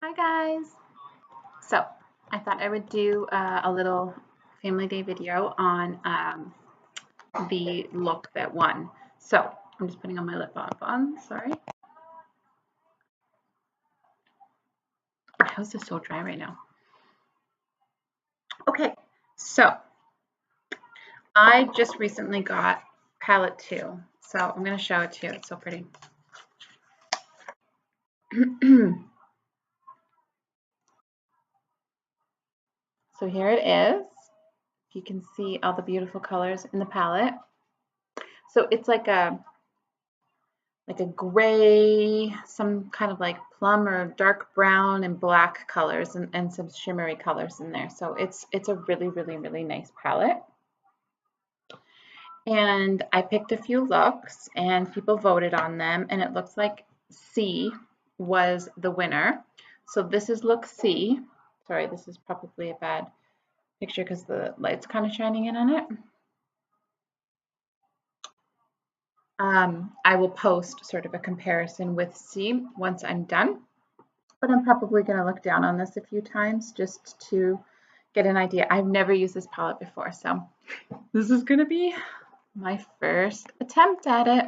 Hi guys! So I thought I would do a little family day video on the look that won. So I'm just putting on my lip balm on, sorry. My house is so dry right now. Okay, so I just recently got palette 2. So I'm going to show it to you. It's so pretty. So here it is. You can see all the beautiful colors in the palette. So it's like a gray, some kind of like plum or dark brown and black colors and some shimmery colors in there. So it's a really nice palette. And I picked a few looks and people voted on them, and it looks like C was the winner. So this is look C. Sorry, this is probably a bad picture because the light's kind of shining in on it. I will post sort of a comparison with C once I'm done. But I'm probably going to look down on this a few times just to get an idea. I've never used this palette before, so this is going to be my first attempt at it.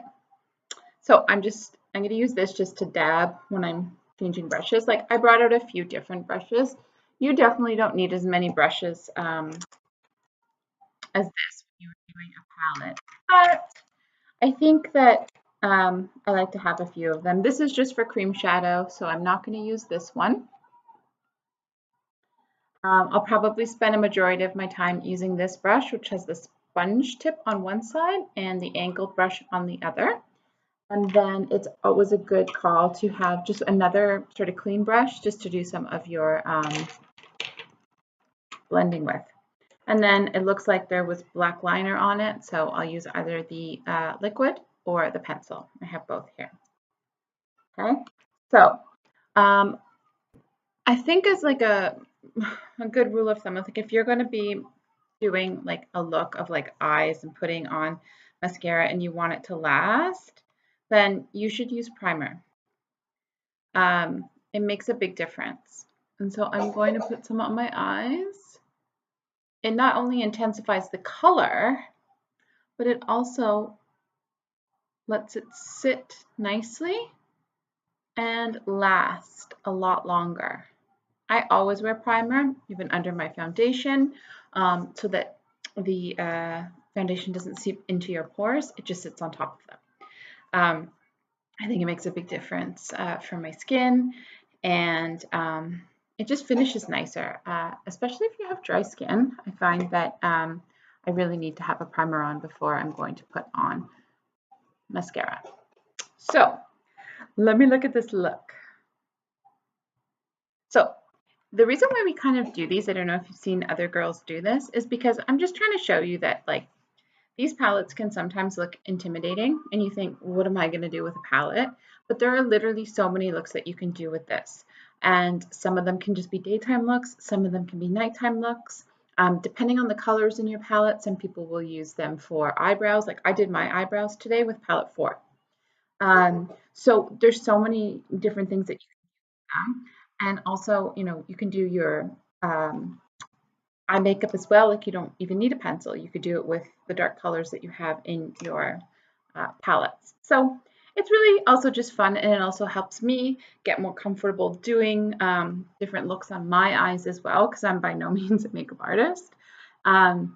So I'm going to use this just to dab when I'm changing brushes. Like I brought out a few different brushes. You definitely don't need as many brushes as this when you're doing a palette. But I think that I like to have a few of them. This is just for cream shadow, so I'm not going to use this one. I'll probably spend a majority of my time using this brush, which has the sponge tip on one side and the angled brush on the other. And then it's always a good call to have just another sort of clean brush just to do some of your blending with. And then it looks like there was black liner on it, so I'll use either the liquid or the pencil. I have both here. Okay, so I think as like a good rule of thumb, I think if you're going to be doing like a look of like eyes and putting on mascara and you want it to last, then you should use primer. It makes a big difference. And so I'm going to put some on my eyes. It not only intensifies the color, but it also lets it sit nicely and last a lot longer. I always wear primer, even under my foundation, so that the foundation doesn't seep into your pores. It just sits on top of them. I think it makes a big difference for my skin, and it just finishes nicer, especially if you have dry skin. I find that I really need to have a primer on before I'm going to put on mascara. So let me look at this look. So the reason why we kind of do these, I don't know if you've seen other girls do this, is because I'm just trying to show you that like these palettes can sometimes look intimidating and you think, what am I going to do with a palette? But there are literally so many looks that you can do with this. And some of them can just be daytime looks, some of them can be nighttime looks. Depending on the colors in your palette, some people will use them for eyebrows. Like I did my eyebrows today with palette 4. So there's so many different things that you can do. And also, you know, you can do your eye makeup as well. Like you don't even need a pencil. You could do it with the dark colors that you have in your palettes. So it's really also just fun, and it also helps me get more comfortable doing different looks on my eyes as well, because I'm by no means a makeup artist.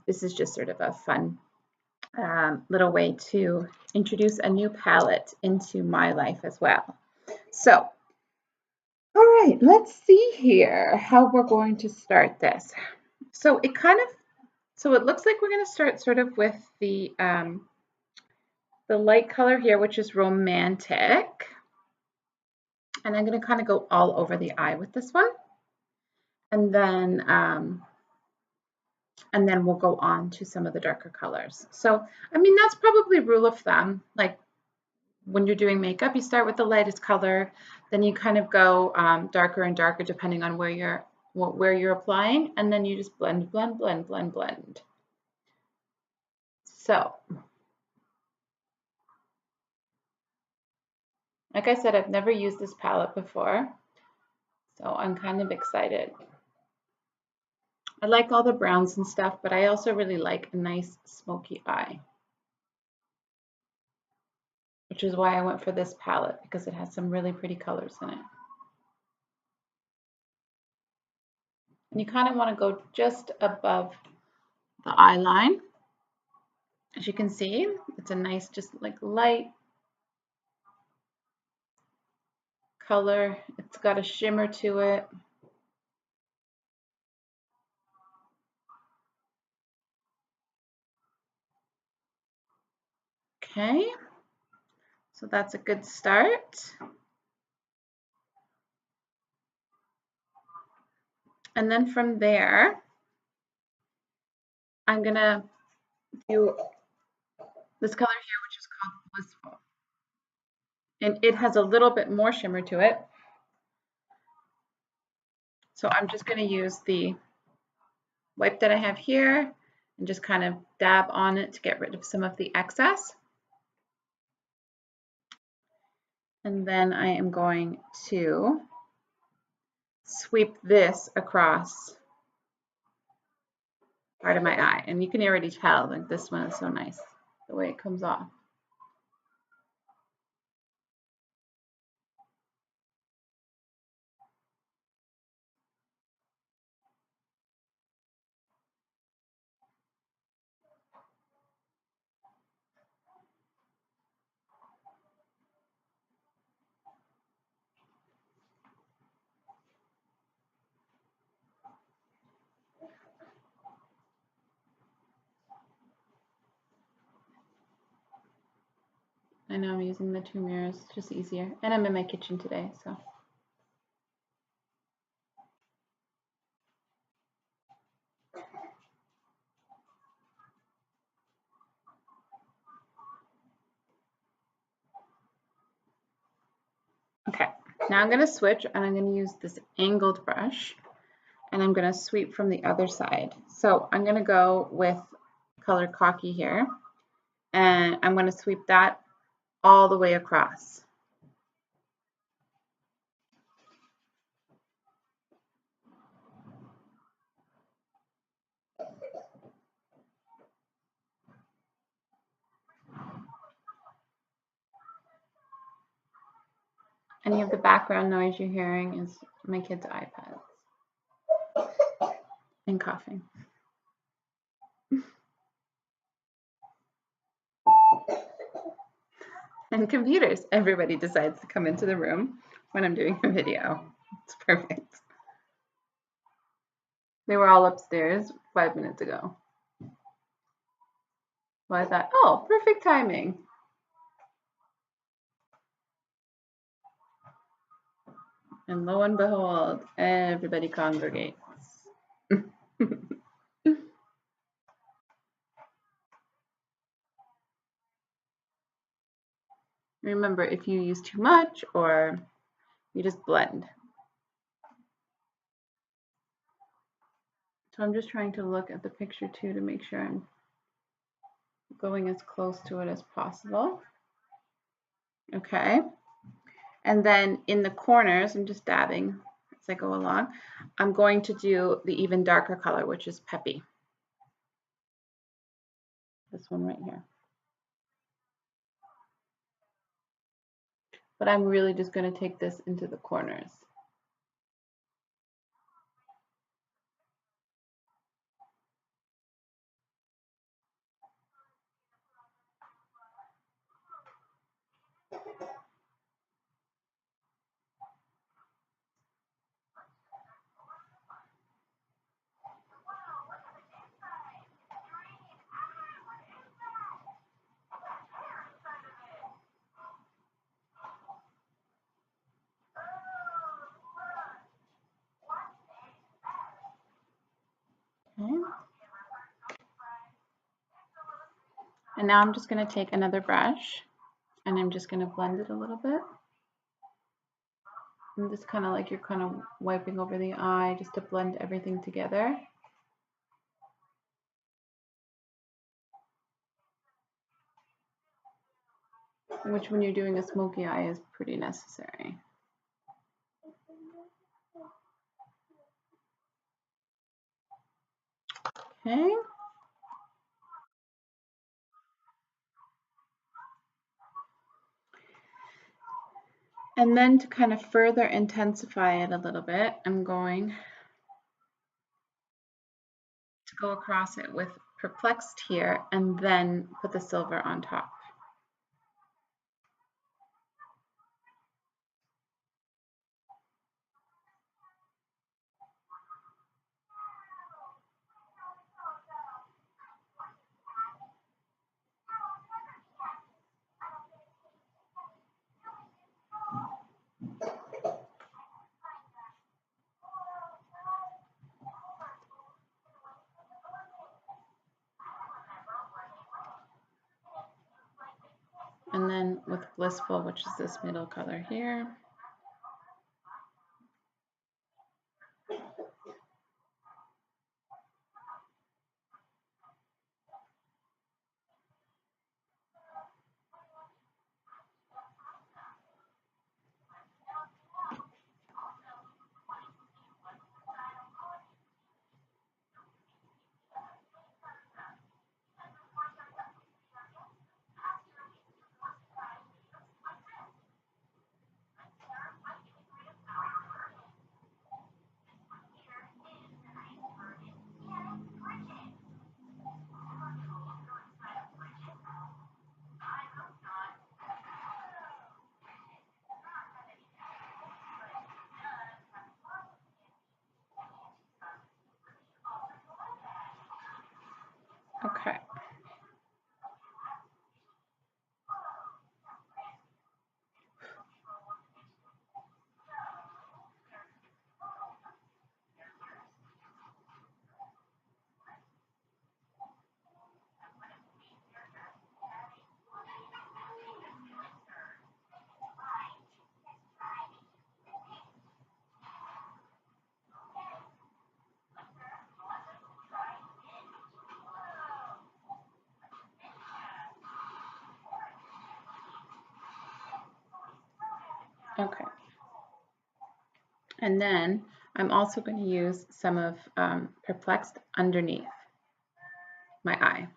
This is just sort of a fun little way to introduce a new palette into my life as well. So all right, let's see here how we're going to start this. So it looks like we're going to start sort of with the light color here, which is romantic. And I'm going to kind of go all over the eye with this one. And then we'll go on to some of the darker colors. So, I mean, that's probably rule of thumb. Like when you're doing makeup, you start with the lightest color, then you kind of go darker and darker depending on where you're applying, and then you just blend. So, like I said, I've never used this palette before. So I'm kind of excited. I like all the browns and stuff, but I also really like a nice smoky eye, which is why I went for this palette, because it has some really pretty colors in it. And you kind of want to go just above the eye line. As you can see, it's a nice, just like light color. It's got a shimmer to it. Okay, so that's a good start. And then from there, I'm gonna do this color here, which is called Blissful. And it has a little bit more shimmer to it. So I'm just gonna use the wipe that I have here and just kind of dab on it to get rid of some of the excess. And then I am going to sweep this across part of my eye. And you can already tell, like, this one is so nice, the way it comes off. I know I'm using the two mirrors, it's just easier. And I'm in my kitchen today, so. Okay, now I'm gonna switch and I'm gonna use this angled brush and I'm gonna sweep from the other side. So I'm gonna go with color Cocky here and I'm gonna sweep that all the way across. Any of the background noise you're hearing is my kids' iPads and coughing. And computers. Everybody decides to come into the room when I'm doing a video. It's perfect. They were all upstairs 5 minutes ago. So I thought, oh, perfect timing. And lo and behold, everybody congregates. Remember, if you use too much or you just blend. So I'm just trying to look at the picture too to make sure I'm going as close to it as possible. Okay. And then in the corners, I'm just dabbing as I go along. I'm going to do the even darker color, which is Peppy. This one right here. But I'm really just going to take this into the corners. Okay. And now I'm just going to take another brush and I'm just going to blend it a little bit. And just kind of like you're kind of wiping over the eye just to blend everything together. Which when you're doing a smoky eye is pretty necessary. Okay. And then to kind of further intensify it a little bit, I'm going to go across it with Perplexed here and then put the silver on top. And then with Blissful, which is this middle color here. Okay. Okay. And then I'm also going to use some of Perplexed underneath my eye.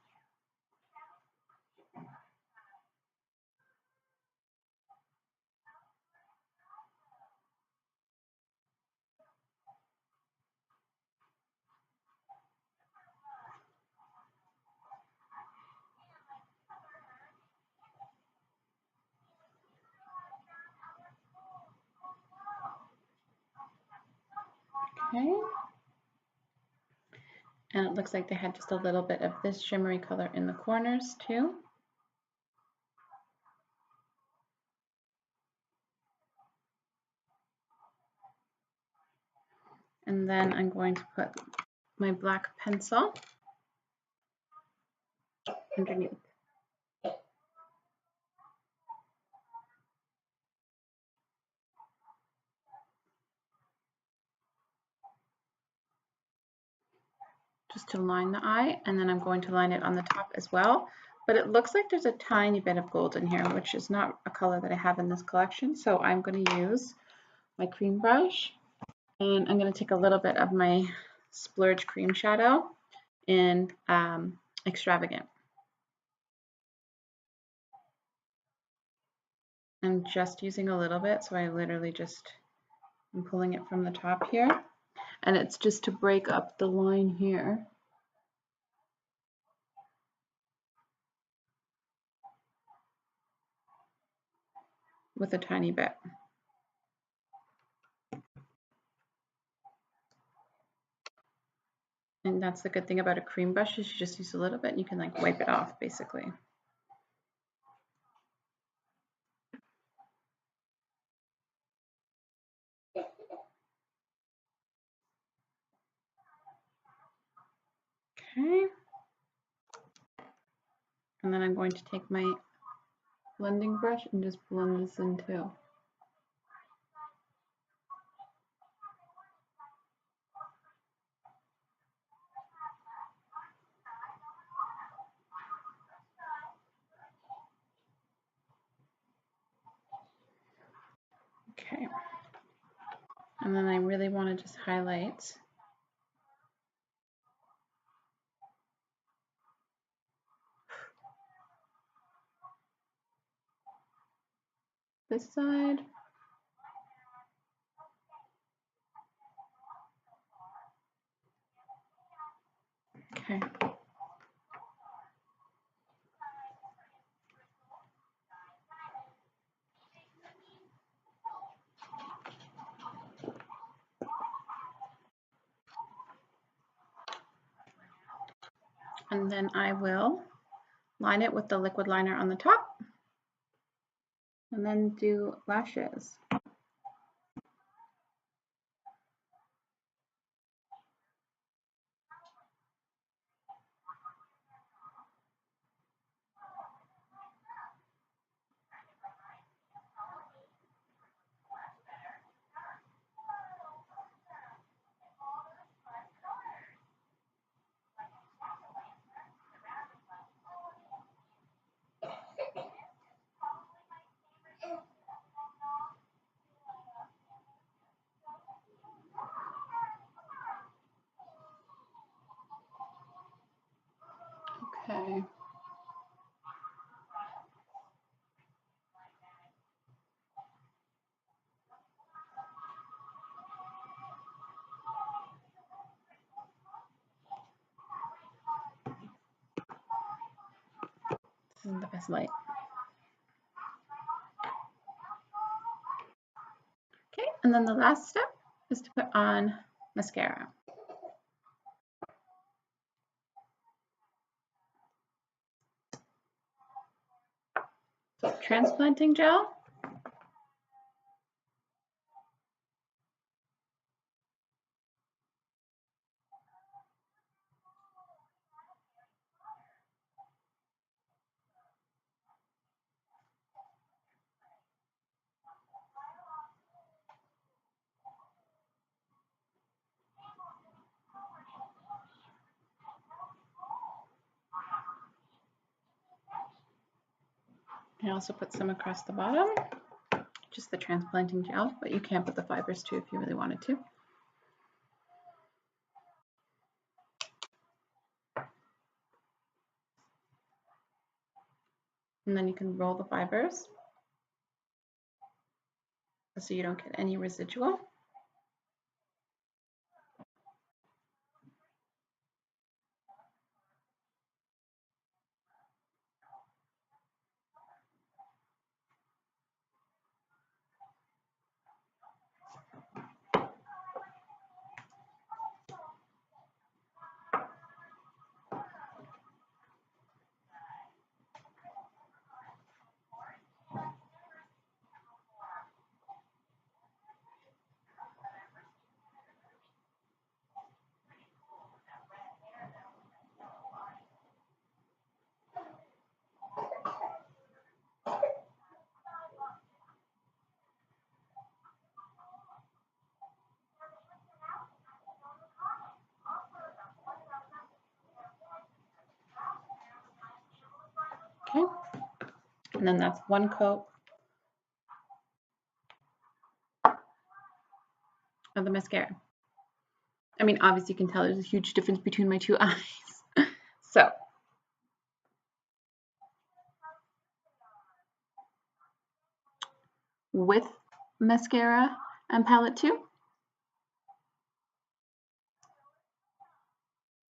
Okay. And it looks like they had just a little bit of this shimmery color in the corners too. And then I'm going to put my black pencil underneath. Just to line the eye, and then I'm going to line it on the top as well. But it looks like there's a tiny bit of gold in here, which is not a color that I have in this collection. So I'm going to use my cream brush, and I'm going to take a little bit of my Splurge cream shadow in Extravagant. I'm just using a little bit, so I literally just am pulling it from the top here. And it's just to break up the line here with a tiny bit. And that's the good thing about a cream brush is you just use a little bit and you can like wipe it off basically. Okay. And then I'm going to take my blending brush and just blend this in too. Okay. And then I really want to just highlight this side. Okay. And then I will line it with the liquid liner on the top and then do lashes. Okay. This isn't the best light. Okay, and then the last step is to put on mascara. So transplanting gel. I also put some across the bottom, just the transplanting gel, but you can put the fibers too if you really wanted to. And then you can roll the fibers so you don't get any residual. Okay, and then that's one coat of the mascara. I mean, obviously you can tell there's a huge difference between my two eyes. So with mascara and palette too,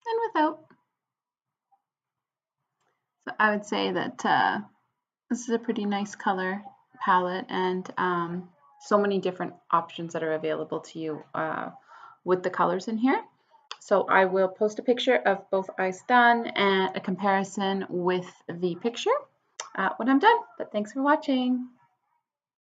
and without. So I would say that this is a pretty nice color palette, and so many different options that are available to you with the colors in here. So I will post a picture of both eyes done and a comparison with the picture when I'm done. But thanks for watching.